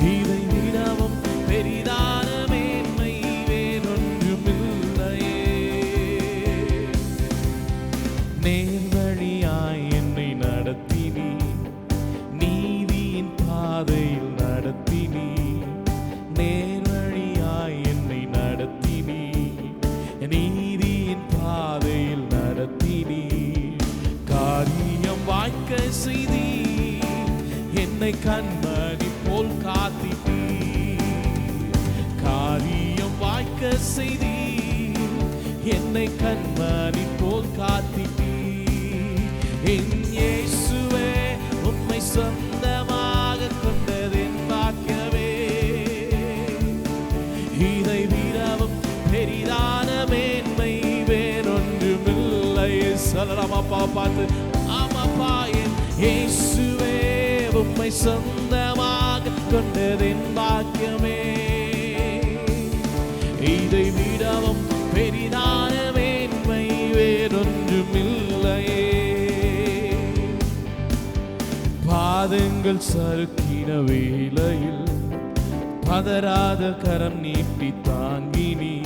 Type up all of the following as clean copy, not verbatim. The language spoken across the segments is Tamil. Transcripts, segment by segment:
இதை விடவும் பெரிதான மேன்மை வேறொன்றுமில்லையே. நேர்வழியாய் என்னை நடத்தினீ, நீதியின் பாதையில் நடத்தினீ. நேர்வழியாய் என்னை நடத்தினீ, நீதியின் பாதையில் நடத்தினீ. காரியம் வாய்க்க செய்தீ, என்னை கண்மணி போல் காத்திட்டீ. காரியம் வாய்க்க செய்தீ, என்னை கண்மணி போல் காத்திட்டீ. என் இயேசுவே, உம்மை சொந்தமாக கொண்டது என் பாக்கியமே. இதை விடவும் பெரிதான மேன்மை வேறொன்றுமில்லை. சொல்லலாம் அப்பா பார்த்து, ஆமாப்பா என் இயேசுவே, உம்மை சொந்தமாக கொண்டது என் பாக்கியமே. இதை விடவும் பெரிதான மேன்மை வேறொன்றுமில்லையே. பாதங்கள் சறுக்கின வேளையில் பதறாத கரம் நீட்டி தாங்கினீ.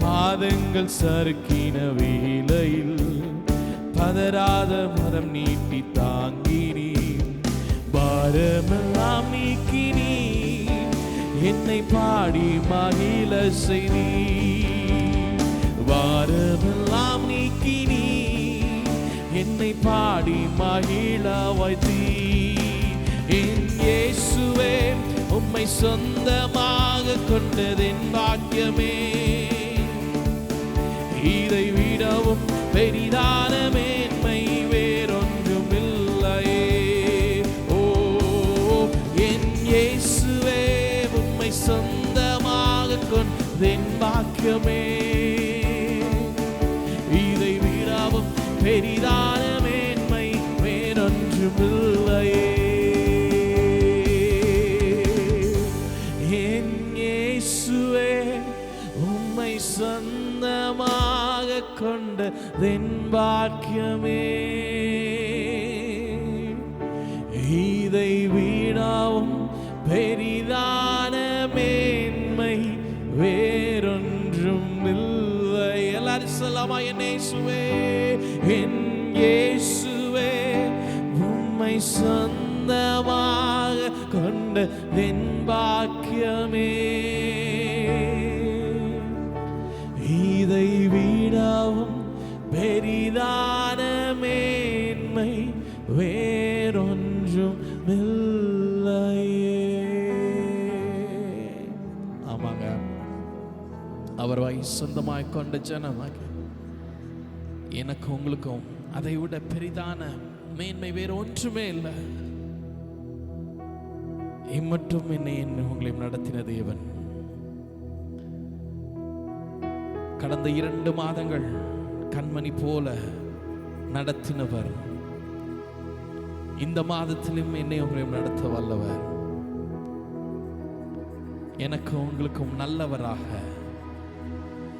பாதங்கள் சறுக்கின வேளையில் பதறாத கரம் நீட்டி தாங்கினீ. பாரமெல்லாம் நீக்கினீ, என்னை பாடி மகிழ செய்தீ. பாரமெல்லாம் நீக்கினீ, என்னை பாடி மகிழ வைத்தீ. என் இயேசுவே, உம்மை சொந்தமாக கொண்டது என் பாக்கியமே. இதை விடவும் பெரிதான மேன்மை வேறொன்றுமில்லையே. ஓ என் இயேசுவே, உம்மை சொந்தமாக கொண்டது என் பாக்கியமே. இதை விடவும் பெரிதான மேன்மை வேறொன்றுமில்லையே. என் இயேசுவே, உம்மை சொந்தமாக கொண்டது என் பாக்கியமே. இதை விடவும் பெரிதான மேன்மை வேறொன்றுமில்லை. எல்லாரும் சொல்லலாமா? என் இயேசுவே, என் இயேசுவே, உம்மை சொந்தமாக கொண்டது என் பாக்கியமே. இதை விடவும் பெரிதான மேன்மை வேறொன்றும் இல்லையே. ஆமாங்க, அவர் சொந்தமாய் கொண்ட ஜனமாக எனக்கு உங்களுக்கும் அதை விட பெரிதான மேன்மை வேறு ஒன்றுமே இல்லை. இம்மட்டும் என்னை உங்களை நடத்தின தேவன் கடந்த 2 மாதங்கள் கண்மணி போல நடத்தினவர் இந்த மாதத்திலும் என்னை உங்களையும் நடத்த வல்லவர். எனக்கு உங்களுக்கும் நல்லவராக,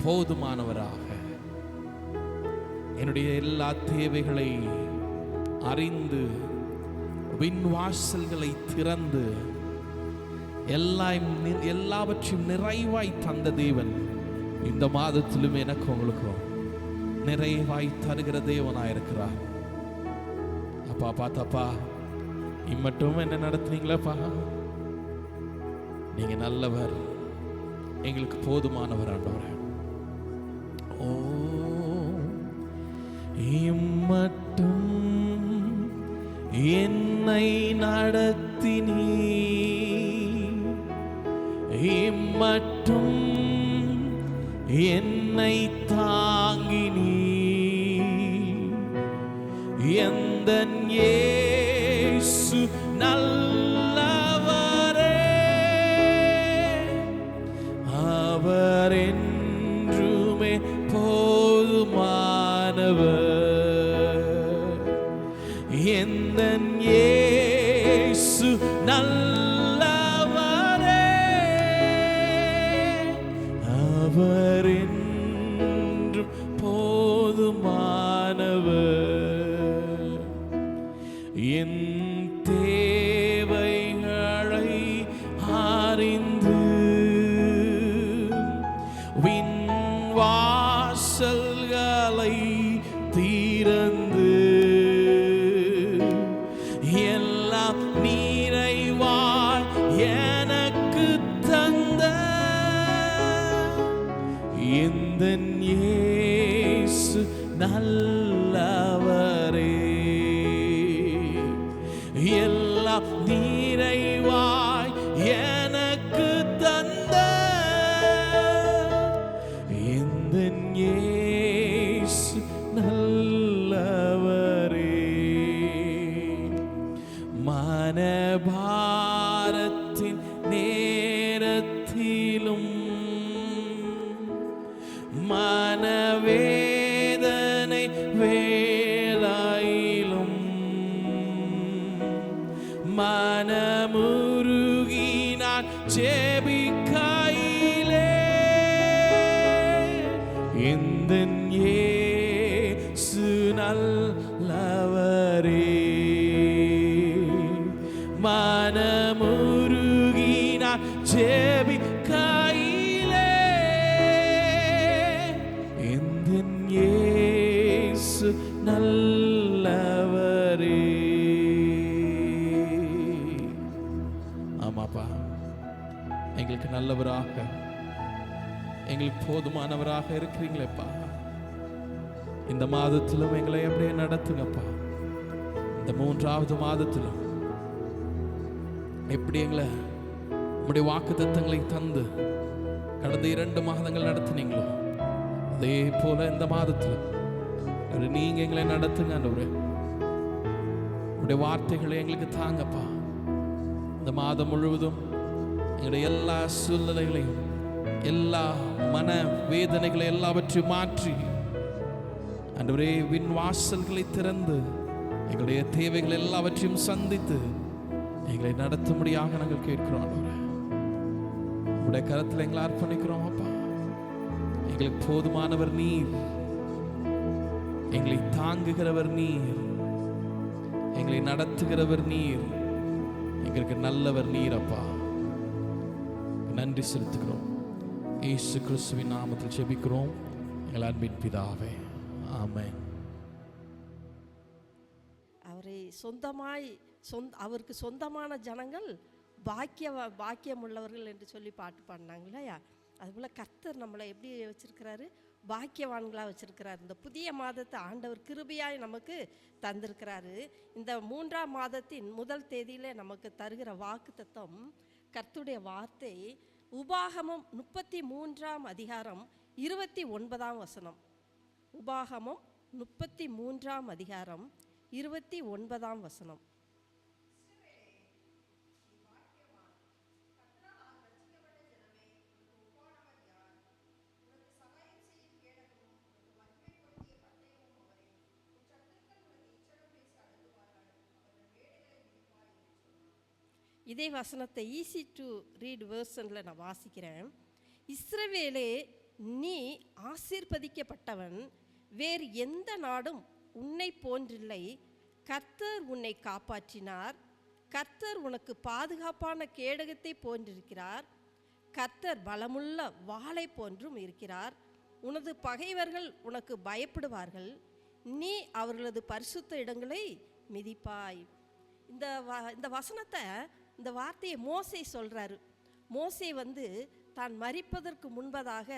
போதுமானவராக, என்னுடைய எல்லா தேவைகளை அறிந்து விண்வாசல்களை திறந்து எல்லாவற்றையும் நிறைவாய் தந்த தேவன் இந்த மாதத்திலும் எனக்கு உங்களுக்கும் நிறைவாய் தருகிற தேவனாயிருக்கிறார். அப்பா பார்த்தப்பா, இம்மட்டும் என்ன நடத்துனீங்களப்பா, நீங்க நல்லவர், எங்களுக்கு போதுமானவர் ஆண்டவரே. ஓ இம்மட்டும் என்னை நடத்தினீ, இம்மட்டும் என்னை தாங்கினீ. எந்தன் இயேசு நல்லவரே, அவர் என்றுமே போதுமானவர். எந்தன் இயேசு நல்லவரே, அவர் என்றும் போதுமானவர். எந்தன் இயேசு நல்லவரே, எல்லாம் நிறைவாய் எனக்கு தந்த எந்தன் இயேசு நல்லவரே. மனபாரத்தின் நேரத்திலும் மனவேதனை வேளையிலும் மனமுருகி நான் ஜெபிக்கையிலே எந்தன் இயேசு நல்லவரே, மனமுருகி நான் ஜெபிக்கையிலே எந்தன் இயேசு நல்லவரே. ஆமாப்பா, எங்களுக்கு நல்லவராக, எங்களுக்கு போதுமானவராக இருக்கிறீங்களேப்பா. இந்த மாதத்திலும் எங்களை அப்படியே நடத்துங்கப்பா. இந்த 3வது மாதத்திலும் எப்படி எங்களை உம்முடைய வாக்குத்தத்தங்களை தந்து கடந்த 2 மாதங்கள் நடத்தினீங்களோ அதே போல இந்த மாதத்திலும் நீங்க எங்களை நடத்துங்க ஆண்டவரே. உம்முடைய வார்த்தைகளை எங்களுக்கு தாங்கப்பா. இந்த மாதம் முழுவதும் எங்களுடைய எல்லா சூழ்நிலைகளையும், எல்லா மன வேதனைகளை எல்லாவற்றையும் மாற்றி ஆண்டவரே விண் வாசல்களை திறந்து எங்களுடைய தேவைகள் எல்லாவற்றையும் சந்தித்து எங்களை நடத்தும்படியாக நாங்கள் கேட்கிறோம் ஆண்டவரே. உங்களுடைய கரத்தில் எங்களை அர்ப்பணிக்கிறோம் அப்பா. எங்களுக்கு போதுமானவர் நீர், எங்களை தாங்குகிறவர் நீர், எங்களை நடத்துகிறவர் நீர், எங்களுக்கு நல்லவர் நீர் அப்பா. நன்றி செலுத்துகிறோம். இயேசு கிறிஸ்துவின் நாமத்தில் ஜெபிக்கிறோம் எங்கள் அன்பின் பிதாவே, ஆமென். அவரை அவருக்கு சொந்தமான ஜனங்கள் பாக்கியம் உள்ளவர்கள் என்று சொல்லி பாட்டு பாடினாங்க இல்லையா? அதுபோல் கர்த்தர் நம்மளை எப்படி வச்சிருக்கிறாரு? பாக்கியவான்களாக வச்சிருக்கிறாரு. இந்த புதிய மாதத்தை ஆண்டவர் கிருபையாய் நமக்கு தந்திருக்கிறாரு. இந்த 3ஆம் மாதத்தின் முதல் தேதியிலே நமக்கு தருகிற வாக்குத்தத்தம், கர்த்தருடைய வார்த்தை உபாகமம் 33ஆம் அதிகாரம் 29ஆம் வசனம். உபாகமம் 33ஆம் அதிகாரம் 29ஆம் வசனம். இதே வசனத்தை ஈஸி டு ரீட் வேர்ஷனில் நான் வாசிக்கிறேன். இஸ்ரவேலே, நீ ஆசீர்வதிக்கப்பட்டவன், வேறு எந்த நாடும் உன்னை போன்றில்லை. கர்த்தர் உன்னை காப்பாற்றினார். கர்த்தர் உனக்கு பாதுகாப்பான கேடகத்தை போன்றிருக்கிறார். கர்த்தர் பலமுள்ள வாளை போன்றும் இருக்கிறார். உனது பகைவர்கள் உனக்கு பயப்படுவார்கள். நீ அவர்களது பரிசுத்த இடங்களை மிதிப்பாய். இந்த வசனத்தை, இந்த வார்த்தையை மோசே சொல்கிறாரு. மோசே தான் மரிப்பதற்கு முன்பதாக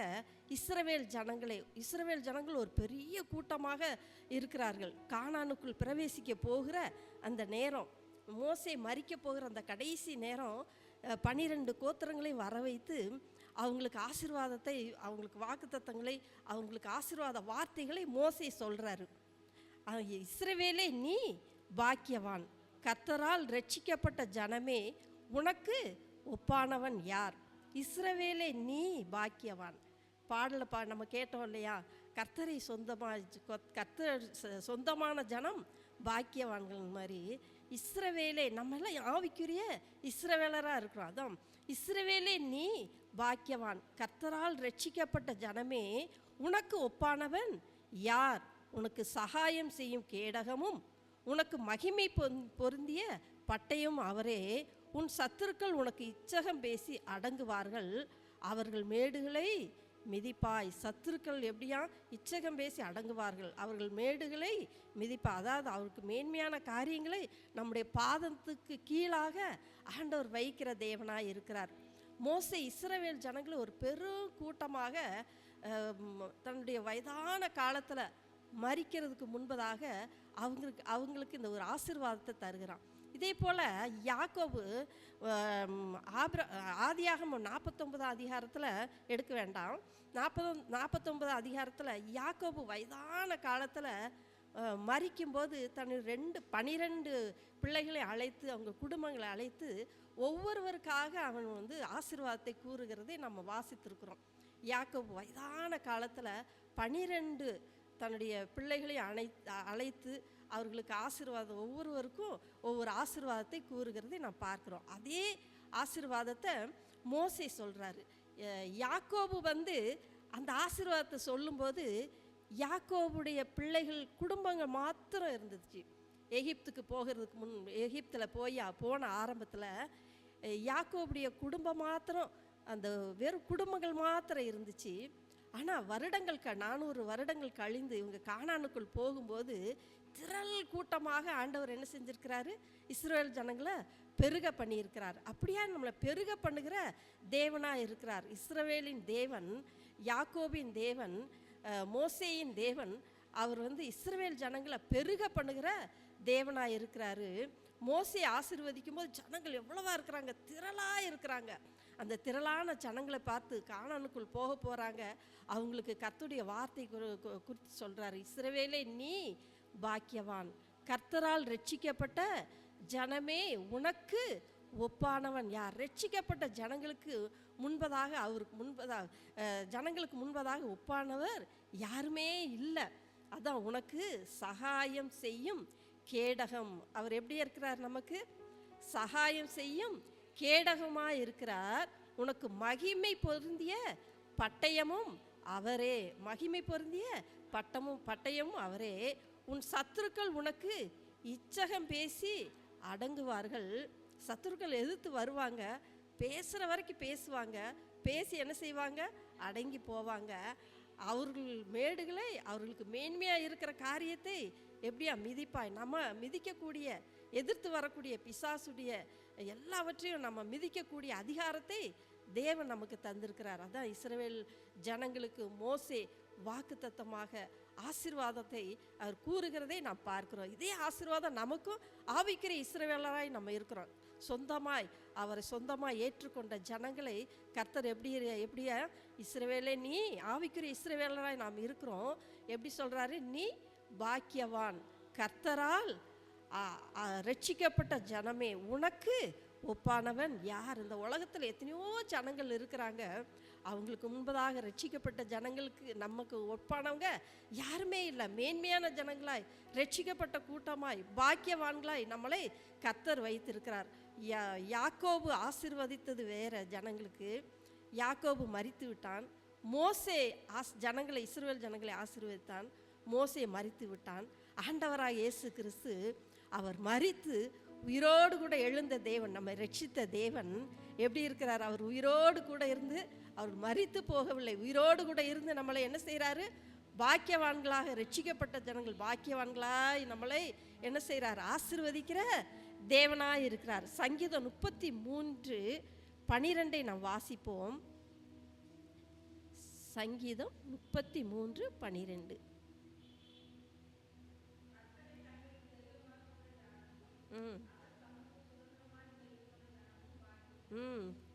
இஸ்ரவேல் ஜனங்கள் ஒரு பெரிய கூட்டமாக இருக்கிறார்கள். கானானுக்குள் பிரவேசிக்க போகிற அந்த நேரம், மோசே மரிக்க போகிற அந்த கடைசி நேரம், 12 கோத்திரங்களையும் வர வைத்து அவங்களுக்கு ஆசீர்வாதத்தை, அவங்களுக்கு வாக்குத்தத்தங்களை, அவங்களுக்கு ஆசீர்வாத வார்த்தைகளை மோசே சொல்கிறாரு. இஸ்ரவேலே, நீ பாக்கியவான், கர்த்தரால் ரட்சிக்கப்பட்ட ஜனமே, உனக்கு ஒப்பானவன் யார்? இஸ்ரவேலே, நீ பாக்கியவான். பாடலை நம்ம கேட்டோம் இல்லையா? கர்த்தரை கர்த்தர் சொந்தமான ஜனம் பாக்கியவான்கள் மாதிரி இஸ்ரவேலே, நம்மெல்லாம் ஆவிக்குரிய இஸ்ரவேலராக இருக்கிறோம். அதான் இஸ்ரவேலே, நீ பாக்கியவான், கர்த்தரால் ரட்சிக்கப்பட்ட ஜனமே, உனக்கு ஒப்பானவன் யார்? உனக்கு சகாயம் செய்யும் கேடகமும் உனக்கு மகிமை பொருந்திய பட்டயம் அவரே. உன் சத்துருக்கள் உனக்கு இச்சகம் பேசி அடங்குவார்கள். அவர்கள் மேடுகளை மிதிப்பாய். சத்துருக்கள் எப்படியா இச்சகம் பேசி அடங்குவார்கள், அவர்கள் மேடுகளை மிதிப்பாய். அதாவது அவருக்கு மேன்மையான காரியங்களை நம்முடைய பாதத்துக்கு கீழாக ஆண்டவர் வைக்கிற தேவனாய் இருக்கிறார். மோசே இஸ்ரவேல் ஜனங்களை ஒரு பெரும் கூட்டமாக தன்னுடைய வயதான காலத்தில் மரிக்கிறதுக்கு முன்பதாக அவங்களுக்கு இந்த ஒரு ஆசீர்வாதத்தை தருகிறான். இதே போல் யாக்கோபு ஆதியாகமம் 49 அதிகாரத்தில் எடுக்க வேண்டாம், 49 அதிகாரத்தில் யாக்கோபு வயதான காலத்தில் மரிக்கும்போது தன் 12 பிள்ளைகளை அழைத்து அவங்க குடும்பங்களை அழைத்து ஒவ்வொருவருக்காக அவன் ஆசீர்வாதத்தை கூறுகிறதை நம்ம வாசித்திருக்கிறோம். யாக்கோபு வயதான காலத்தில் 12 தன்னுடைய பிள்ளைகளை அழைத்து அவர்களுக்கு ஆசீர்வாதம் ஒவ்வொருவருக்கும் ஒவ்வொரு ஆசீர்வாதத்தை கூறுகிறதை நாம் பார்க்குறோம். அதே ஆசீர்வாதத்தை மோசே சொல்கிறாரு. யாக்கோபு அந்த ஆசீர்வாதத்தை சொல்லும்போது யாக்கோபுடைய பிள்ளைகள் குடும்பங்கள் மாத்திரம் இருந்துச்சு. எகிப்துக்கு போகிறதுக்கு எகிப்தில் போன ஆரம்பத்தில் யாக்கோபுடைய குடும்பம் மாத்திரம், அந்த வெறும் குடும்பங்கள் மாத்திரம் இருந்துச்சு. ஆனால் 400 வருடங்கள் கழிந்து இவங்க கானானுக்குள் போகும்போது திரள் கூட்டமாக ஆண்டவர் என்ன செஞ்சிருக்கிறாரு, இஸ்ரவேல் ஜனங்களை பெருக பண்ணியிருக்கிறார். அப்படியா நம்மளை பெருக பண்ணுகிற தேவனாக இருக்கிறார். இஸ்ரவேலின் தேவன், யாக்கோபின் தேவன், மோசேயின் தேவன், அவர் இஸ்ரவேல் ஜனங்களை பெருக பண்ணுகிற தேவனாக இருக்கிறாரு. மோசே ஆசீர்வதிக்கும் போது ஜனங்கள் எவ்வளவா இருக்கிறாங்க, திரளாக இருக்கிறாங்க. அந்த திரளான ஜனங்களை பார்த்து கானானுக்குள் போக போகிறாங்க. அவங்களுக்கு கர்த்தருடைய வார்த்தை குறித்து சொல்கிறாரு. இஸ்ரவேலே நீ பாக்கியவான், கர்த்தரால் ரட்சிக்கப்பட்ட ஜனமே உனக்கு ஒப்பானவன் யார்? ரட்சிக்கப்பட்ட ஜனங்களுக்கு முன்பதாக, ஜனங்களுக்கு முன்பதாக ஒப்பானவர் யாருமே இல்லை. அதான் உனக்கு சகாயம் செய்யும் கேடகம். அவர் எப்படி இருக்கிறார்? நமக்கு சகாயம் செய்யும் கேடகமாக இருக்கிறார். உனக்கு மகிமை பொருந்திய பட்டயமும் அவரே. மகிமை பொருந்திய பட்டயமும் அவரே. உன் சத்துருக்கள் உனக்கு இச்சகம் பேசி அடங்குவார்கள். சத்துருக்கள் எதிர்த்து வருவாங்க, பேசுகிற வரைக்கும் பேசுவாங்க, பேசி என்ன செய்வாங்க, அடங்கி போவாங்க. அவர்கள் மேடுகளை, அவர்களுக்கு மேன்மையாக இருக்கிற காரியத்தை எப்படியா மிதிப்பாய். நம்ம மிதிக்கக்கூடிய, எதிர்த்து வரக்கூடிய பிசாசுடைய எல்லாவற்றையும் நம்ம மிதிக்கக்கூடிய அதிகாரத்தை தேவன் நமக்கு தந்திருக்கிறார். அதான் இஸ்ரவேல் ஜனங்களுக்கு மோசே வாக்குத்தத்தமாக ஆசீர்வாதத்தை அவர் கூறுகிறதை நாம் பார்க்கிறோம். இதே ஆசீர்வாதம் நமக்கும் ஆவிக்கிற இஸ்ரவேலராய் நம்ம இருக்கிறோம். அவரை சொந்தமாய் ஏற்றுக்கொண்ட ஜனங்களை கர்த்தர் எப்படியா இஸ்ரவேலே நீ ஆவிக்குரிய இஸ்ரவேலராய் நாம் இருக்கிறோம். எப்படி சொல்றாரு? நீ பாக்கியவான், கர்த்தரால் ரட்சிக்கப்பட்ட ஜனமே உனக்கு ஒப்பானவன் யார்? இந்த உலகத்தில் எத்தனையோ ஜனங்கள் இருக்கிறாங்க. அவங்களுக்கு முன்பதாக ரட்சிக்கப்பட்ட ஜனங்களுக்கு நமக்கு ஒப்பானவங்க யாருமே இல்லை. மேன்மையான ஜனங்களாய், ரட்சிக்கப்பட்ட கூட்டமாய், பாக்கியவான்களாய் நம்மளை கர்த்தர் வைத்திருக்கிறார். யாக்கோபு ஆசீர்வதித்தது வேற ஜனங்களுக்கு. யாக்கோபு மரித்து விட்டான். மோசே ஜனங்களை, இஸ்ரவேல் ஜனங்களை ஆசீர்வதித்தான். மோசே மரித்து விட்டான். ஆண்டவராக இயேசு கிறிஸ்து அவர் மரித்து உயிரோடு கூட எழுந்த தேவன், நம்மை ரட்சித்த தேவன் எப்படி இருக்கிறார்? அவர் உயிரோடு கூட இருந்து, அவர் மரித்து போகவில்லை, உயிரோடு கூட இருந்து நம்மளை என்ன செய்கிறாரு? பாக்கியவான்களாக, ரட்சிக்கப்பட்ட ஜனங்கள் பாக்கியவான்களாய் நம்மளை என்ன செய்கிறார்? ஆசீர்வதிக்கிற தேவனாய் இருக்கிறார். சங்கீதம் 33:12 நாம் வாசிப்போம். சங்கீதம் 33:12.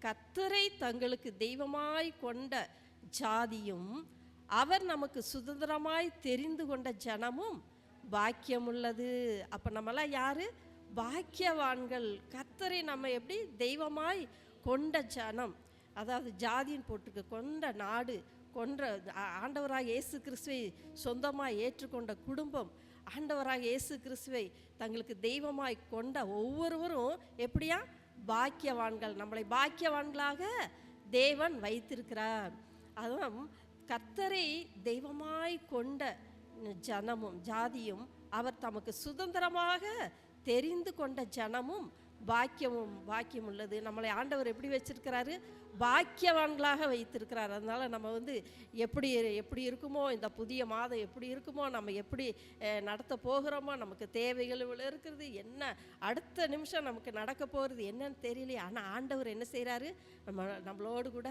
கர்த்தரை தங்களுக்கு தெய்வமாய் கொண்ட ஜாதியும் அவர் நமக்கு சுதந்திரமாய் தெரிந்து கொண்ட ஜனமும் பாக்கியமுள்ளது. அப்போ நம்மளாம் யாரு? பாக்கியவான்கள். கர்த்தரை நம்ம எப்படி தெய்வமாய் கொண்ட ஜனம், அதாவது ஜாதியின் போட்டுக்கு கொண்ட நாடு, கொன்ற ஆண்டவராக இயேசு கிறிஸ்துவை சொந்தமாய் ஏற்றுக்கொண்ட குடும்பம், ஆண்டவராக இயேசு கிறிஸ்துவை தங்களுக்கு தெய்வமாய் கொண்ட ஒவ்வொருவரும் எப்படியா? பாக்கியவான்கள். நம்மளை பாக்கியவான்களாக தேவன் வைத்திருக்கிறார். அதுவும் கர்த்தரை தெய்வமாய் கொண்ட ஜனமும் ஜாதியும் அவர் தமக்கு சுதந்திரமாக தெரிந்து கொண்ட ஜனமும் பாக்கியம் உள்ளது. நம்மளை ஆண்டவர் எப்படி வச்சிருக்கிறாரு? பாக்கியவான்களாக வைத்திருக்கிறார். அதனால் நம்ம எப்படி இருக்குமோ, இந்த புதிய மாதம் எப்படி இருக்குமோ, நம்ம எப்படி நடத்த போகிறோமோ, நமக்கு தேவைகள் இவ்வளோ இருக்கிறது, என்ன அடுத்த நிமிஷம் நமக்கு நடக்க போகிறது என்னன்னு தெரியலையே. ஆனால் ஆண்டவர் என்ன செய்கிறாரு? நம்மளோடு கூட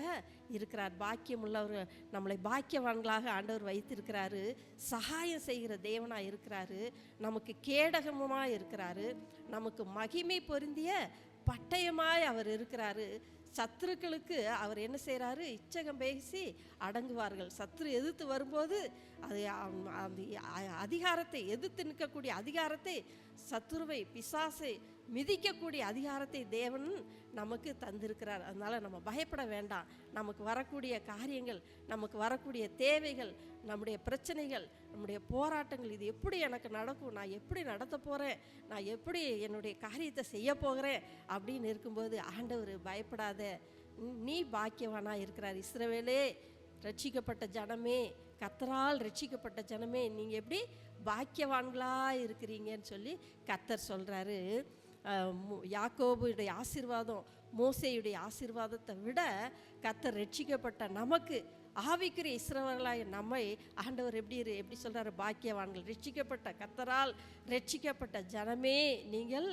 இருக்கிறார். பாக்கியம் உள்ளவர், நம்மளை பாக்கியவான்களாக ஆண்டவர் வைத்திருக்கிறாரு. சகாயம் செய்கிற தேவனாக இருக்கிறாரு. நமக்கு கேடகமாக இருக்கிறாரு. நமக்கு மகிமை பொருந்திய பட்டயமாய் அவர் இருக்கிறாரு. சத்துருக்களுக்கு அவர் என்ன செய்கிறாரு? இச்சகம் பேசி அடங்குவார்கள். சத்துரு எதிர்த்து வரும்போது அது அதிகாரத்தை எதிர்த்து நிற்கக்கூடிய அதிகாரத்தை, சத்துருவை பிசாசை மிதிக்கக்கூடிய அதிகாரத்தை தேவன் நமக்கு தந்திருக்கிறார். அதனால் நம்ம பயப்பட வேண்டாம். நமக்கு வரக்கூடிய காரியங்கள், நமக்கு வரக்கூடிய தேவைகள், நம்முடைய பிரச்சனைகள், நம்முடைய போராட்டங்கள், இது எப்படி எனக்கு நடக்கும், நான் எப்படி நடத்த போகிறேன், நான் எப்படி என்னுடைய காரியத்தை செய்ய போகிறேன் அப்படின்னு இருக்கும்போது ஆண்டவர் பயப்படாத, நீ பாக்கியவானாக இருக்கிறார். இஸ்ரவேலே, ரட்சிக்கப்பட்ட ஜனமே, கர்த்தரால் ரட்சிக்கப்பட்ட ஜனமே, நீங்கள் எப்படி பாக்கியவான்களாக இருக்கிறீங்கன்னு சொல்லி கர்த்தர் சொல்கிறாரு. யாக்கோபுடைய ஆசீர்வாதம், மோசேயுடைய ஆசீர்வாதத்தை விட கர்த்தர் ரட்சிக்கப்பட்ட நமக்கு, ஆவிக்குரிய இஸ்ரவேலாகிய நம்மை ஆண்டவர் எப்படி சொல்கிறாரு? பாக்கியவான்கள். ரட்சிக்கப்பட்ட, கர்த்தரால் ரட்சிக்கப்பட்ட ஜனமே, நீங்கள்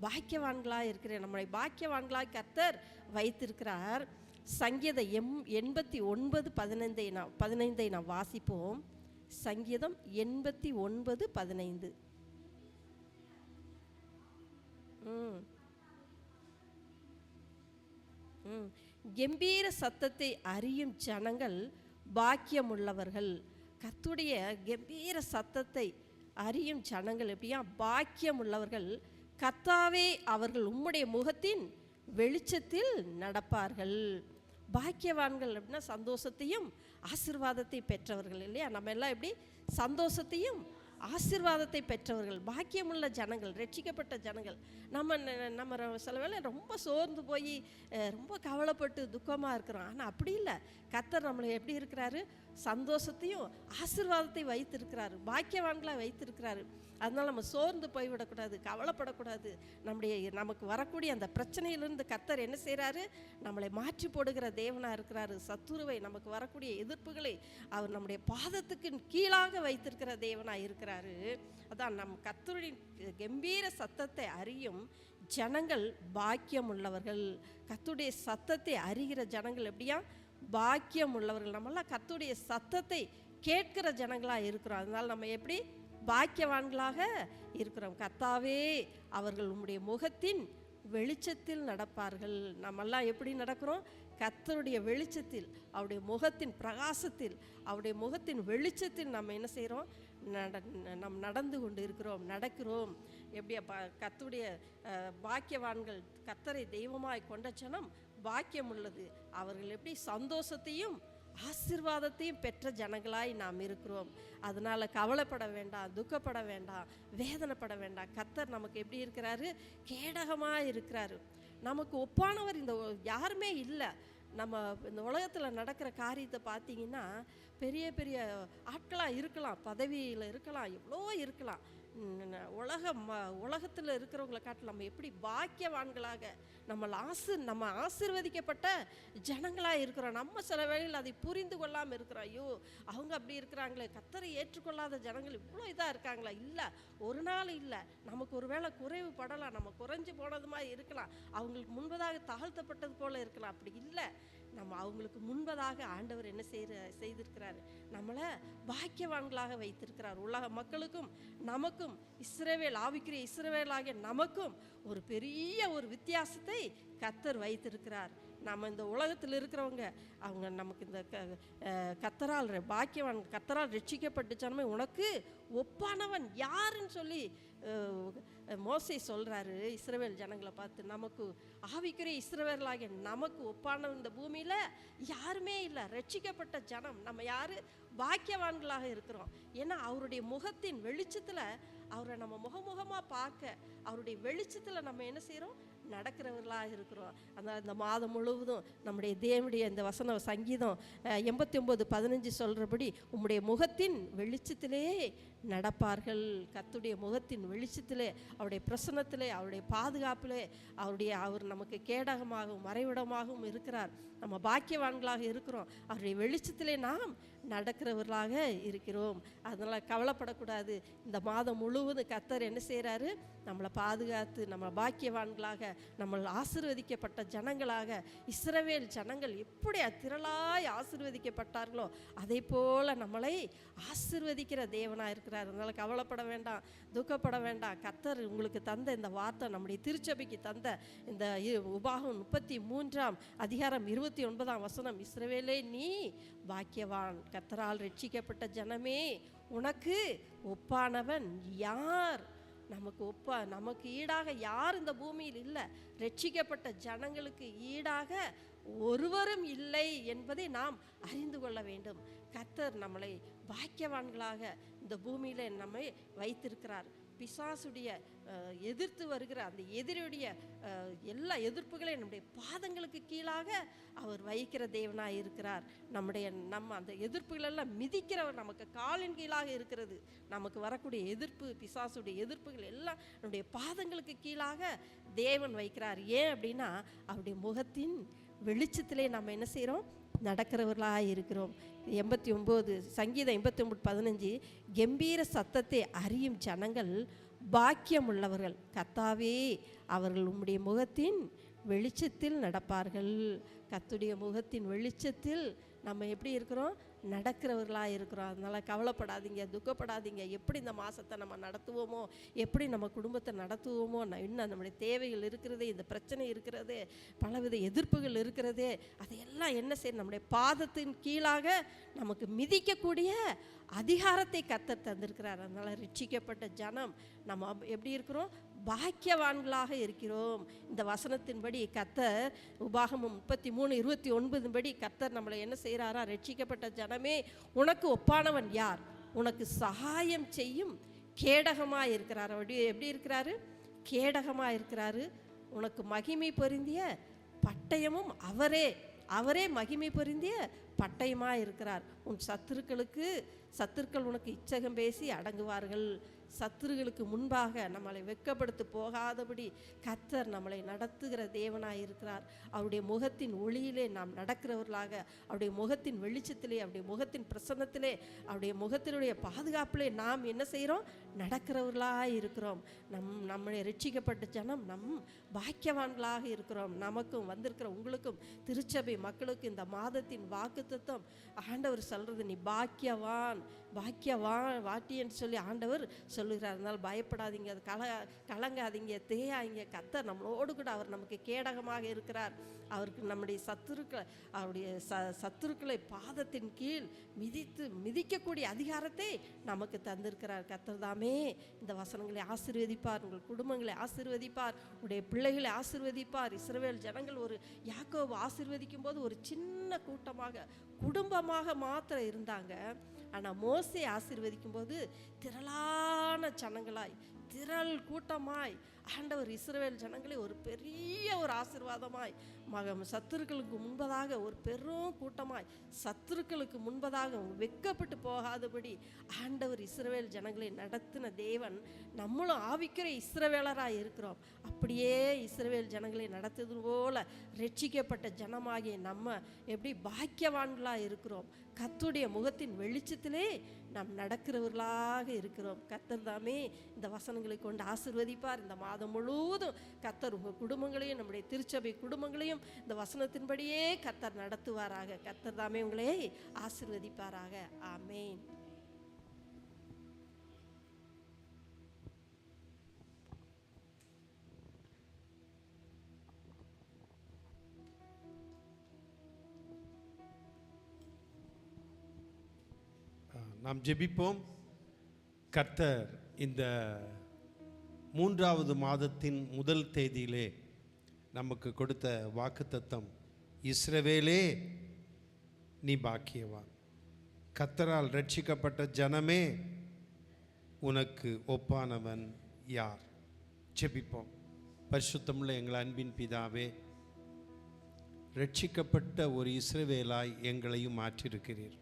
பாக்கியவான்களாக இருக்கிற, நம்மளை பாக்கியவான்களாக கர்த்தர் வைத்திருக்கிறார். சங்கீதம் 89:15 நாம் வாசிப்போம். சங்கீதம் 89:15. கம்பீர சத்தத்தை அறியும் ஜனங்கள் பாக்கியமுள்ளவர்கள். கர்த்தருடைய கம்பீர சத்தத்தை அறியும் ஜனங்கள் எப்படியா? பாக்கியமுள்ளவர்கள். கர்த்தாவே, அவர்கள் உம்முடைய முகத்தின் வெளிச்சத்தில் நடப்பார்கள். பாக்கியவான்கள் அப்படின்னா சந்தோஷத்தையும் ஆசீர்வாதத்தை பெற்றவர்கள் இல்லையா? நம்ம எல்லாம் எப்படி சந்தோஷத்தையும் ஆசீர்வாதத்தை பெற்றவர்கள், பாக்கியமுள்ள ஜனங்கள், ரட்சிக்கப்பட்ட ஜனங்கள். நம்ம சில வேளை ரொம்ப சோர்ந்து போய் ரொம்ப கவலைப்பட்டு துக்கமாக இருக்கிறோம். ஆனால் அப்படி இல்லை. கர்த்தர் நம்மளை எப்படி இருக்கிறாரு? சந்தோஷத்தையும் ஆசீர்வாதத்தையும் வைத்திருக்கிறாரு, பாக்கியவான்களாக வைத்திருக்கிறாரு. அதனால் நம்ம சோர்ந்து போய்விடக்கூடாது, கவலைப்படக்கூடாது. நமக்கு வரக்கூடிய அந்த பிரச்சனையிலிருந்து கர்த்தர் என்ன செய்கிறாரு? நம்மளை மாற்றி போடுகிற தேவனாக இருக்கிறாரு. சத்துருவை, நமக்கு வரக்கூடிய எதிர்ப்புகளை அவர் நம்முடைய பாதத்துக்கு கீழாக வைத்திருக்கிற தேவனாக இருக்கிறாரு. அதான் நம் கர்த்தருடைய கம்பீர சத்தத்தை அறியும் ஜனங்கள் பாக்கியம் உள்ளவர்கள். கர்த்தருடைய சத்தத்தை அறிகிற ஜனங்கள் எப்படியா? பாக்கியம் உள்ளவர்கள். நம்மளாம் கர்த்தருடைய சத்தத்தை கேட்கிற ஜனங்களாக இருக்கிறோம். அதனால் நம்ம எப்படி பாக்கியவான்களாக இருக்கிறோம். கர்த்தாவே, அவர்கள் உம்முடைய முகத்தின் வெளிச்சத்தில் நடப்பார்கள். நம்மெல்லாம் எப்படி நடக்கிறோம்? கர்த்தருடைய வெளிச்சத்தில், அவருடைய முகத்தின் பிரகாசத்தில், அவருடைய முகத்தின் வெளிச்சத்தில் நம்ம என்ன செய்கிறோம்? நம் நடந்து கொண்டு இருக்கிறோம், நடக்கிறோம். எப்படி கர்த்தருடைய பாக்கியவான்கள், கர்த்தரை தெய்வமாய் கொண்ட ஜனம் பாக்கியம் உள்ளது. அவர்கள் எப்படி சந்தோஷத்தையும் ஆசீர்வாதத்தையும் பெற்ற ஜனங்களாய் நாம் இருக்கிறோம். அதனால் கவலைப்பட வேண்டாம், துக்கப்பட வேண்டாம், வேதனைப்பட வேண்டாம். கர்த்தர் நமக்கு எப்படி இருக்கிறாரு? கேடகமாக இருக்கிறாரு. நமக்கு ஒப்பானவர் இந்த யாருமே இல்லை. நம்ம இந்த உலகத்தில் நடக்கிற காரியத்தை பார்த்தீங்கன்னா, பெரிய பெரிய ஆட்களாக இருக்கலாம், பதவியில் இருக்கலாம், எவ்வளோ இருக்கலாம். உலகத்தில் இருக்கிறவங்களை காட்டில் நம்ம எப்படி பாக்கியவான்களாக, நம்ம ஆசீர்வதிக்கப்பட்ட ஜனங்களாக இருக்கிறோம். நம்ம சில வேளையில் அதை புரிந்து கொள்ளாமல் இருக்கிறோம். ஐயோ, அவங்க அப்படி இருக்கிறாங்களே, கர்த்தரை ஏற்றுக்கொள்ளாத ஜனங்கள் இவ்வளோ இதாக இருக்காங்களா? இல்லை, ஒரு நாள் இல்லை. நமக்கு ஒரு வேளை குறைவு படலாம், நம்ம குறைஞ்சி போனது மாதிரி இருக்கலாம், அவங்களுக்கு முன்பதாக தாழ்த்தப்பட்டது போல் இருக்கலாம். அப்படி இல்லை, நம்ம அவங்களுக்கு முன்பதாக ஆண்டவர் என்ன செய்திருக்கிறாரு? நம்மளை பாக்கியவான்களாக வைத்திருக்கிறார். உலக மக்களுக்கும் நமக்கும், ஆவிக்குரிய இஸ்ரவேலாகிய நமக்கும் ஒரு பெரிய ஒரு வித்தியாசத்தை கர்த்தர் வைத்திருக்கிறார். நம்ம இந்த உலகத்தில் இருக்கிறவங்க, அவங்க நமக்கு இந்த கர்த்தரால் பாக்கியவான், கர்த்தரால் ரட்சிக்கப்பட்ட ஜனமே, உனக்கு ஒப்பானவன் யாருன்னு சொல்லி மோசே சொல்கிறாரு இஸ்ரவேல் ஜனங்களை பார்த்து. நமக்கு ஆவிக்குரிய இஸ்ரவேலாகிய நமக்கு ஒப்பானவன் இந்த பூமியில் யாருமே இல்லை. ரட்சிக்கப்பட்ட ஜனம் நம்ம யார்? பாக்கியவான்களாக இருக்கிறோம். ஏன்னா அவருடைய முகத்தின் வெளிச்சத்தில், அவரை நம்ம முகமுகமாக பார்க்க, அவருடைய வெளிச்சத்தில் நம்ம என்ன செய்கிறோம்? நடக்கிறவர்களாக இருக்கிறோம். அதனால் இந்த மாதம் முழுவதும் நம்முடைய தேவனுடைய இந்த வசன சங்கீதம் 89:15 சொல்கிறபடி உம்முடைய முகத்தின் வெளிச்சத்திலே நடப்பார்கள். கர்த்தருடைய முகத்தின் வெளிச்சத்திலே, அவருடைய பிரசன்னத்திலே, அவருடைய பாதுகாப்பிலே, அவர் நமக்கு கேடகமாகவும் மறைவிடமாகவும் இருக்கிறார். நம்ம பாக்கியவான்களாக இருக்கிறோம். அவருடைய வெளிச்சத்திலே நாம் நடக்கிறவர்களாக இருக்கிறோம். அதனால் கவலைப்படக்கூடாது. இந்த மாதம் முழுவதும் கர்த்தர் என்ன செய்கிறாரு? நம்மளை பாதுகாத்து நம்மளை பாக்கியவான்களாக, நம்ம ஆசீர்வதிக்கப்பட்ட ஜனங்களாக, இஸ்ரவேல் ஜனங்கள் எப்படி திரளாய் ஆசீர்வதிக்கப்பட்டார்களோ அதை போல நம்மளை ஆசீர்வதிக்கிற தேவனாக இருக்கிறார். அதனால் கவலைப்பட வேண்டாம், துக்கப்பட வேண்டாம். கர்த்தர் உங்களுக்கு தந்த இந்த வார்த்தை, நம்முடைய திருச்சபைக்கு தந்த இந்த உபாகம் 33:29 இஸ்ரவேலே நீ பாக்கியவான், கர்த்தரால் ரட்சிக்கப்பட்ட ஜனமே உனக்கு ஒப்பானவன் யார்? நமக்கு ஈடாக யார் இந்த பூமியில் இல்லை. ரட்சிக்கப்பட்ட ஜனங்களுக்கு ஈடாக ஒருவரும் இல்லை என்பதை நாம் அறிந்து கொள்ள வேண்டும். கர்த்தர் நம்மளை பாக்கியவான்களாக இந்த பூமியில் நம்மை வைத்திருக்கிறார். பிசாசுடைய எதிர்த்து வருகிற அந்த எதிரியுடைய எல்லா எதிர்ப்புகளையும் நம்முடைய பாதங்களுக்கு கீழாக அவர் வைக்கிற தேவனாக இருக்கிறார். நம்ம அந்த எதிர்ப்புகளெல்லாம் மிதிக்கிறவர் நமக்கு காலின் கீழாக இருக்கிறது. நமக்கு வரக்கூடிய எதிர்ப்பு, பிசாசுடைய எதிர்ப்புகள் எல்லாம் நம்முடைய பாதங்களுக்கு கீழாக தேவன் வைக்கிறார். ஏன் அப்படின்னா அவருடைய முகத்தின் வெளிச்சத்திலே நம்ம என்ன செய்கிறோம்? நடக்கிறவர்களாக இருக்கிறோம். சங்கீதம் 89:15 கம்பீர சத்தத்தை அறியும் ஜனங்கள் பாக்கியம் உள்ளவர்கள். கர்த்தாவே அவர்கள் உம்முடைய முகத்தின் வெளிச்சத்தில் நடப்பார்கள். கர்த்தருடைய முகத்தின் வெளிச்சத்தில் நம்ம எப்படி இருக்கிறோம்? நடக்கிறவர்களாக இருக்கிறோம். அதனால் கவலைப்படாதீங்க, துக்கப்படாதீங்க. எப்படி இந்த மாதத்தை நம்ம நடத்துவோமோ, எப்படி நம்ம குடும்பத்தை நடத்துவோமோ, இன்னும் நம்முடைய தேவைகள் இருக்கிறது, இந்த பிரச்சனை இருக்கிறது, பலவித எதிர்ப்புகள் இருக்கிறது, அதையெல்லாம் என்ன செய்யணும்? நம்முடைய பாதத்தின் கீழாக நமக்கு மிதிக்கக்கூடிய அதிகாரத்தை கர்த்தர் தந்திருக்கிறார். அதனால் ரட்சிக்கப்பட்ட ஜனம் நம்ம எப்படி இருக்கிறோம்? பாக்கியவான்களாக இருக்கிறோம். இந்த வசனத்தின்படி கர்த்தர் உபாகமம் 33:29 படி கர்த்தர் நம்மளை என்ன செய்கிறாரா? ரட்சிக்கப்பட்ட ஜனமே உனக்கு ஒப்பானவன் யார்? உனக்கு சகாயம் செய்யும் கேடகமாக இருக்கிறார். எப்படி இருக்கிறாரு? கேடகமாக இருக்கிறாரு. உனக்கு மகிமை பொருந்திய பட்டயமும் அவரே மகிமை பொருந்திய பட்டயமாக இருக்கிறார். உன் சத்துருக்கள் உனக்கு இச்சகம் பேசி அடங்குவார்கள். சத்துருகளுக்கு முன்பாக நம்மளை வெட்கப்படுத்த போகாதபடி கர்த்தர் நம்மளை நடத்துகிற தேவனாக இருக்கிறார். அவருடைய முகத்தின் ஒளியிலே நாம் நடக்கிறவர்களாக, அவருடைய முகத்தின் வெளிச்சத்திலே, அவருடைய முகத்தின் பிரசன்னத்திலே, அவருடைய முகத்தினுடைய பாதுகாப்பிலே நாம் என்ன செய்கிறோம்? நடக்கிறவர்களாக இருக்கிறோம். நம்முடைய ரட்சிக்கப்பட்ட ஜனம் பாக்கியவான்களாக இருக்கிறோம். நமக்கும் வந்திருக்கிற உங்களுக்கும் திருச்சபை மக்களுக்கு இந்த மாதத்தின் வாக்குத்தத்தம் ஆண்டவர் சொல்கிறது, நீ பாக்கியவான் வாட்டின்னு சொல்லி ஆண்டவர் சொல்லுகிறார். அதனால் பயப்படாதீங்க, அது கலங்காதீங்க, தேயாதீங்க. கர்த்தர் நம்மளோடு கூட அவர் நமக்கு கேடகமாக இருக்கிறார். அவருக்கு நம்முடைய சத்துருக்களை பாதத்தின் கீழ் மிதிக்கக்கூடிய அதிகாரத்தை நமக்கு தந்திருக்கிறார். கர்த்தர் தாமே இந்த வசனங்களை ஆசீர்வதிப்பார், உங்கள் குடும்பங்களை ஆசீர்வதிப்பார், உடைய பிள்ளைகளை ஆசீர்வதிப்பார். இஸ்ரவேல் ஜனங்கள் ஒரு யாக்கோபு ஆசீர்வதிக்கும் போது ஒரு சின்ன கூட்டமாக குடும்பமாக மாத்திரம் இருந்தாங்க. ஆனால் மோசே ஆசீர்வதிக்கும் போது திரளான ஜனங்களாய், திரள் கூட்டமாய் ஆண்டவர் இஸ்ரவேல் ஜனங்களை ஒரு பெரிய ஒரு ஆசீர்வாதமாய், சத்துருக்களுக்கு முன்பதாக ஒரு பெரும் கூட்டமாய், சத்துருக்களுக்கு முன்பதாக வெட்கப்பட்டு போகாதபடி ஆண்டவர் இஸ்ரவேல் ஜனங்களை நடத்தின தேவன். நம்மளும் ஆவிக்கிற இஸ்ரவேலராய் இருக்கிறோம். அப்படியே இஸ்ரவேல் ஜனங்களை நடத்துவது போல ரட்சிக்கப்பட்ட ஜனமாகிய நம்ம எப்படி பாக்கியவான்களாக இருக்கிறோம்? கர்த்தருடைய முகத்தின் வெளிச்சத்திலே நாம் நடக்கிறவர்களாக இருக்கிறோம். கர்த்தர் தாமே இந்த வசனங்களை கொண்டு ஆசீர்வதிப்பார். இந்த மாதம் முழுவதும் கர்த்தர் உங்கள் குடும்பங்களையும், நம்முடைய திருச்சபை குடும்பங்களையும் இந்த வசனத்தின்படியே கர்த்தர் நடத்துவாராக. கர்த்தர் தாமே உங்களை ஆசீர்வதிப்பாராக. ஆமேன். நாம் ஜெபிப்போம். கர்த்தர் இந்த 3வது மாதத்தின் முதல் தேதியிலே நமக்கு கொடுத்த வாக்குத்தத்தம், இஸ்ரவேலே நீ பாக்கியவான், கர்த்தரால் ரட்சிக்கப்பட்ட ஜனமே உனக்கு ஒப்பானவன் யார்? ஜெபிப்போம். பரிசுத்தமுள்ள எங்கள் அன்பின் பிதாவே, ரட்சிக்கப்பட்ட ஒரு இஸ்ரவேலாய் எங்களையும் மாற்றியிருக்கிறீர்.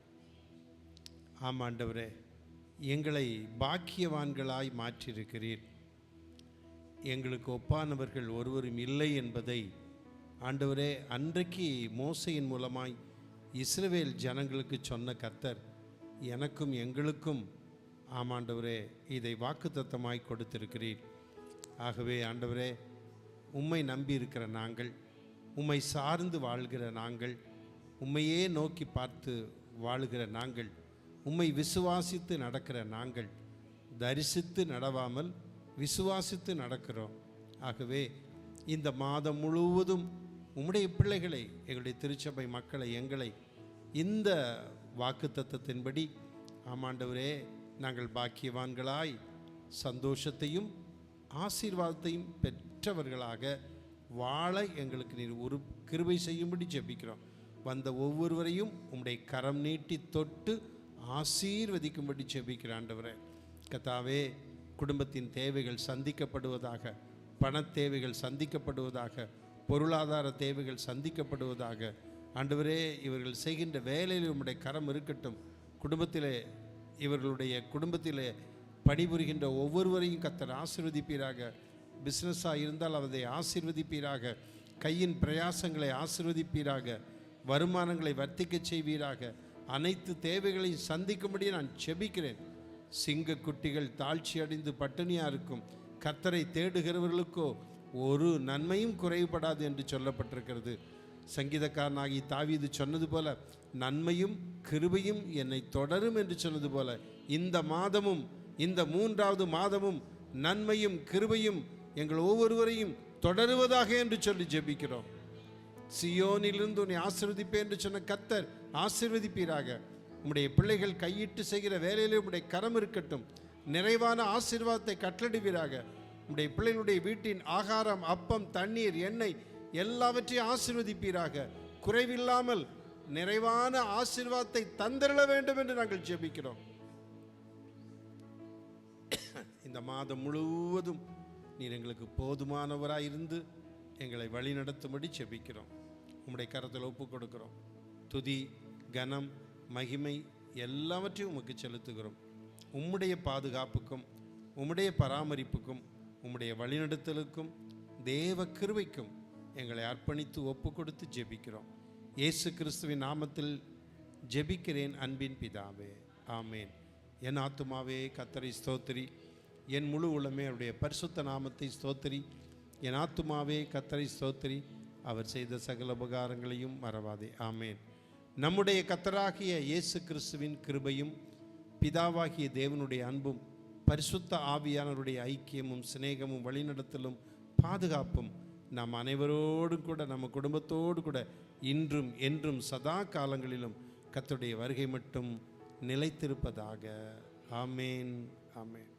ஆமாண்டவரே, எங்களை பாக்கியவான்களாய் மாற்றியிருக்கிறீர். எங்களுக்கு ஒப்பானவர்கள் ஒருவரும் இல்லை என்பதை ஆண்டவரே அன்றைக்கு மோசையின் மூலமாய் இஸ்ரவேல் ஜனங்களுக்கு சொன்ன கர்த்தர் எனக்கும் எங்களுக்கும் ஆமாண்டவரே இதை வாக்குத்தத்தமாய் கொடுத்திருக்கிறீர். ஆகவே ஆண்டவரே, உம்மை நம்பி இருக்கிற நாங்கள், உம்மை சார்ந்து வாழ்கிற நாங்கள், உம்மையே நோக்கி பார்த்து வாழுகிற நாங்கள், உம்மை விசுவாசித்து நடக்கிற நாங்கள், தரிசித்து நடவாமல் விசுவாசித்து நடக்கிறோம். ஆகவே இந்த மாதம் முழுவதும் உம்முடைய பிள்ளைகளை, எங்களுடைய திருச்சபை மக்களை, எங்களை இந்த வாக்குத்தத்தத்தின்படி ஆமாண்டவரே நாங்கள் பாக்கியவான்களாய் சந்தோஷத்தையும் ஆசீர்வாதத்தையும் பெற்றவர்களாக வாழ எங்களுக்கு நீர் ஒரு கிருபை செய்யும்படி ஜெபிக்கிறோம். வந்த ஒவ்வொருவரையும் உம்முடைய கரம் நீட்டி தொட்டு ஆசீர்வதிக்கும்படி ஜெபிக்கிற ஆண்டவரே, கர்த்தாவே, குடும்பத்தின் தேவைகள் சந்திக்கப்படுவதாக, பண தேவைகள் சந்திக்கப்படுவதாக, பொருளாதார தேவைகள் சந்திக்கப்படுவதாக. ஆண்டவரே, இவர்கள் செய்கின்ற வேலையில் உம்முடைய கரம் இருக்கட்டும். இவர்களுடைய குடும்பத்திலே பணிபுரிகின்ற ஒவ்வொருவரையும் கர்த்தர் ஆசீர்வதிப்பீராக. பிஸ்னஸாக இருந்தால் அதை ஆசீர்வதிப்பீராக. கையின் பிரயாசங்களை ஆசீர்வதிப்பீராக. வருமானங்களை வர்த்திக்க செய்வீராக. அனைத்து தேவைகளையும் சந்திக்கும்படி நான் செபிக்கிறேன். சிங்க குட்டிகள் தாழ்ச்சி அடைந்து பட்டினியாக இருக்கும். கர்த்தரை தேடுகிறவர்களுக்கோ ஒரு நன்மையும் குறைபடாது என்று சொல்லப்பட்டிருக்கிறது. சங்கீதக்காரனாகி தாவீது சொன்னது போல, நன்மையும் கிருபையும் என்னை தொடரும் என்று சொன்னது போல, இந்த மாதமும் இந்த 3வது மாதமும் நன்மையும் கிருபையும் எங்கள் ஒவ்வொருவரையும் தொடருவதாக என்று சொல்லி ஜெபிக்கிறோம். சியோனிலிருந்து உன்னை ஆசீர்வதிப்பேன் என்று சொன்ன கர்த்தர் ஆசீர்வதிப்பீராக. உம்முடைய பிள்ளைகள் கையிட்டு செய்கிற வேலையிலே உம்முடைய கரம் இருக்கட்டும். நிறைவான ஆசீர்வாதத்தை கட்டளிடுவீராக. உம்முடைய பிள்ளைகளுடைய வீட்டின் ஆகாரம், அப்பம், தண்ணீர், எண்ணெய் எல்லாவற்றையும் ஆசீர்வதிப்பீராக. குறைவில்லாமல் நிறைவான ஆசீர்வாதத்தை தந்திரள வேண்டும் என்று நாங்கள் ஜெபிக்கிறோம். இந்த மாதம் முழுவதும் நீர் எங்களுக்கு போதுமானவராக இருந்து எங்களை வழி நடத்தும்படி ஜெபிக்கிறோம். உம்முடைய கரத்தில் ஒப்பு கொடுக்கிறோம். துதி, கனம், மகிமை எல்லாவற்றையும் உமக்கு செலுத்துகிறோம். உம்முடைய பாதுகாப்புக்கும், உம்முடைய பராமரிப்புக்கும், உம்முடைய வழிநடத்தலுக்கும், தேவ கிருபைக்கும் எங்களை அர்ப்பணித்து ஒப்பு கொடுத்து ஜெபிக்கிறோம். இயேசு கிறிஸ்துவின் நாமத்தில் ஜெபிக்கிறேன் அன்பின் பிதாவே, ஆமேன். என் ஆத்துமாவே கர்த்தரை ஸ்தோத்திரி, என் முழு உள்ளமே அவருடைய பரிசுத்த நாமத்தை ஸ்தோத்திரி. என் ஆத்துமாவே கர்த்தரை ஸ்தோத்திரி, அவர் செய்த சகல உபகாரங்களையும் மறவாதே, ஆமேன். நம்முடைய கர்த்தராகிய இயேசு கிறிஸ்துவின் கிருபையும், பிதாவாகிய தேவனுடைய அன்பும், பரிசுத்த ஆவியானவருடைய ஐக்கியமும், சிநேகமும், வழிநடத்தலும், பாதுகாப்பும் நாம் அனைவரோடும் கூட, நம்ம குடும்பத்தோடு கூட இன்றும் என்றும் சதா காலங்களிலும் கர்த்தருடைய வருகை மட்டும் நிலைத்திருப்பதாக. ஆமேன், ஆமேன்.